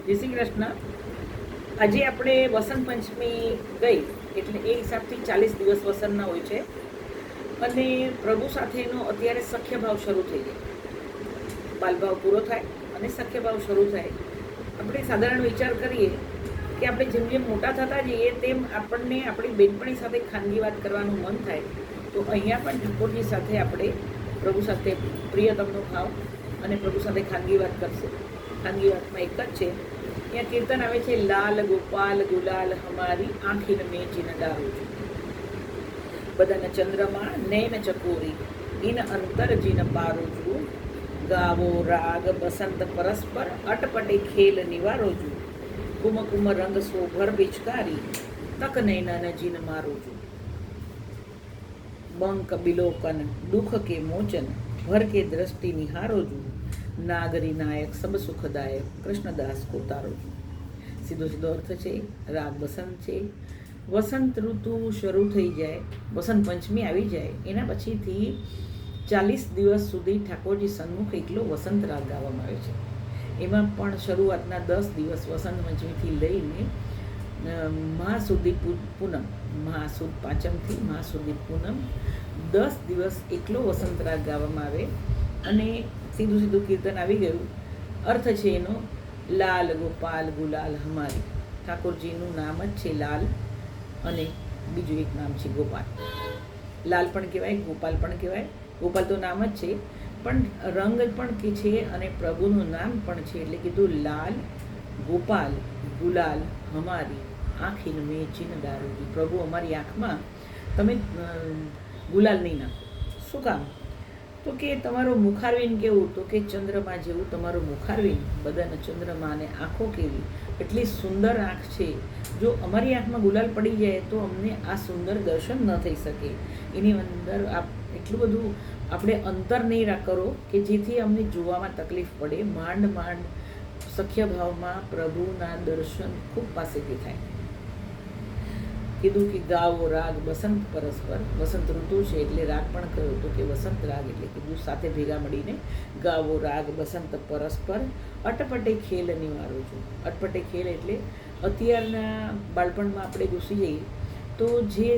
જય શ્રી કૃષ્ણ. આજે આપણે વસંત પંચમી ગઈ એટલે એ હિસાબથી 40 દિવસ વસંતના હોય છે અને પ્રભુ સાથેનો અત્યારે સખ્ય ભાવ શરૂ થઈ જાય. બાલભાવ પૂરો થાય અને સખ્ય ભાવ શરૂ થાય. આપણે સાધારણ વિચાર કરીએ કે આપણે જેમ જેમ મોટા થતા જઈએ તેમ આપણને આપણી બેનપણી સાથે ખાનગી વાત કરવાનું મન થાય. તો અહીંયા પણ ઠાકોરજી સાથે આપણે પ્રભુ સાથે પ્રિયતમનો ભાવ અને પ્રભુ સાથે ખાનગી વાત કરશે. ખાનગી વાતમાં એક જ છે, અહીંયા કીર્તન આવે છે, લાલ ગોપાલ ગુલાલ હમારી આંખીને મેં ચીન ડારું છું, બધાના ચંદ્રમાં નૈન ચકોરી ઇન અંતર જીન પારું છું, ગાવો રાગ બસંત પરસ્પર અટપટે ખેલ નિવારો છું, કુમ કુમ રંગ સોભર પિચકારી તક નૈનન જીન મારું છું, બંક બિલોકન દુઃખ કે મોચન ભર કે દ્રષ્ટિ નિહારો છું, નાગરી નાયક સબ સુખદાયક કૃષ્ણદાસ કો તારો છું. સીધો સીધો અર્થ છે, રાગ બસંત છે. વસંત ઋતુ શરૂ થઈ જાય, વસંત પંચમી આવી જાય એના પછીથી 40 દિવસ સુધી ઠાકોરજી સન્મુખ એકલો વસંત રાગ ગાવામાં આવે છે. એમાં પણ શરૂઆતના 10 દિવસ વસંત પંચમીથી લઈને મહા સુધી પૂનમ, મહા સુદ પાંચમથી મહા સુધી પૂનમ 10 દિવસ એકલો વસંત રાગ ગાવામાં આવે. અને સીધું સીધું કીર્તન આવી ગયું. અર્થ છે એનો, લાલ ગોપાલ ગુલાલ હમારી. ઠાકોરજીનું નામ જ છે લાલ અને બીજું એક નામ છે ગોપાલ. લાલ પણ કહેવાય, ગોપાલ પણ કહેવાય. ગોપાલ તો નામ જ છે, પણ રંગ પણ કે છે અને પ્રભુનું નામ પણ છે. એટલે કીધું લાલ ગોપાલ ગુલાલ હમારી આંખીન મેં ચીન દારૂજી. પ્રભુ અમારી આંખમાં તમે ગુલાલ નહીં નાખો. શું કામ? તો કે તમારો મુખારવિન કેવું, તો કે ચંદ્રમા જેવું તમારું મુખારવિન, બધાના ચંદ્રમા અને આંખો કેવી, એટલી સુંદર આંખ છે. જો અમારી આંખમાં ગુલાલ પડી જાય તો અમને આ સુંદર દર્શન ન થઈ શકે. એની અંદર એટલું બધું આપણે અંતર નહીં કરો કે જેથી અમને જોવામાં તકલીફ પડે. માંડ માંડ સખ્ય ભાવમાં પ્રભુના દર્શન ખૂબ પાસેથી થાય. કીધું કે ગાવો રાગ બસંત પરસ્પર. વસંત ઋતુ છે એટલે રાગ પણ કહ્યું હતું કે વસંત રાગ, એટલે કીધું સાથે ભેગા મળીને ગાવો રાગ બસંત પરસ્પર અટપટે ખેલ નિવારું છું. અટપટે ખેલ એટલે અત્યારના બાળપણમાં આપણે ઘૂસી જઈએ તો જે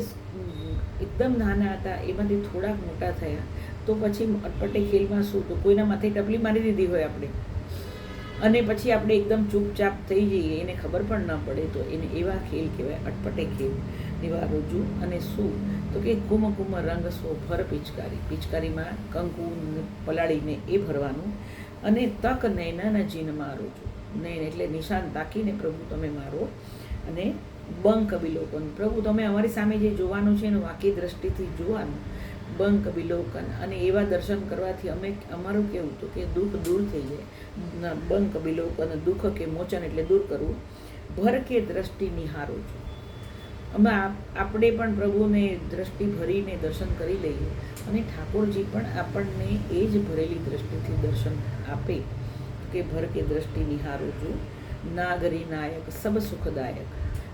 એકદમ નાના હતા એમાંથી થોડાક મોટા થયા તો પછી અટપટે ખેલમાં શું, તો કોઈના માથે ટપલી મારી દીધી હોય આપણે અને પછી આપણે એકદમ ચૂપચાપ થઈ જઈએ, એને ખબર પણ ન પડે, તો એને એવા ખેલ કહેવાય અટપટે ખેલ નિવારોજું. અને શું, તો કે કુમ કુમ રંગ સો ભર પિચકારી. પિચકારીમાં કંકુ પલાળીને એ ભરવાનું. અને તક નૈનન જીન મારો છું. નૈન એટલે નિશાન તાકીને પ્રભુ તમે મારો. અને બંક બિલોકન, પ્રભુ તમે અમારી સામે જે જોવાનું છે એનું વાકી દ્રષ્ટિથી જોવાનું. બંક બિલોકન, અને એવા દર્શન કરવાથી અમારું કેવું, તો કે દુઃખ દૂર થઈ જાય. બંક બિલોકન દુઃખ કે મોચન એટલે દૂર કરવું. ભર કે દ્રષ્ટિ નિહારો છું. આપણે પણ પ્રભુને દ્રષ્ટિ ભરીને દર્શન કરી લઈએ અને ઠાકોરજી પણ આપણને એ જ ભરેલી દ્રષ્ટિથી દર્શન આપે કે ભર કે દ્રષ્ટિ નિહારો છું. નાગરી નાયક સબ સુખદાયક.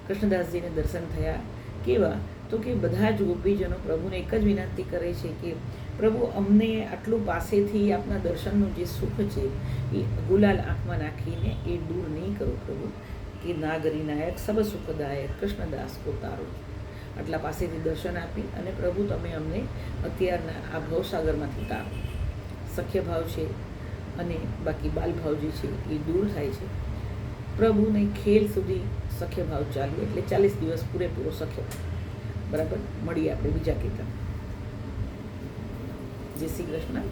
કૃષ્ણદાસજીને દર્શન થયા કેવા, તો કે બધા જ ગોપીજનો પ્રભુને એક જ વિનંતી કરે છે કે પ્રભુ અમને આટલું પાસેથી આપના દર્શનનું જે સુખ છે એ ગુલાલ આંખમાં નાખીને એ દૂર નહીં કરો પ્રભુ. કે નાગરી નાયક સબ સુખદાયક કૃષ્ણદાસ કો તારો. આટલા પાસેથી દર્શન આપી અને પ્રભુ તમે અમને અત્યારના આ ભવસાગરમાંથી તારો. સખ્ય ભાવ છે અને બાકી બાલ ભાવ જે છે એ દૂર થાય છે. પ્રભુને ખેલ સુધી સખ્ય ભાવ ચાલ્યો એટલે 40 દિવસ પૂરેપૂરો સખ્ય ભાવ. બરાબર, મળીએ આપણે બીજા કીર્તન. જય શ્રી કૃષ્ણ.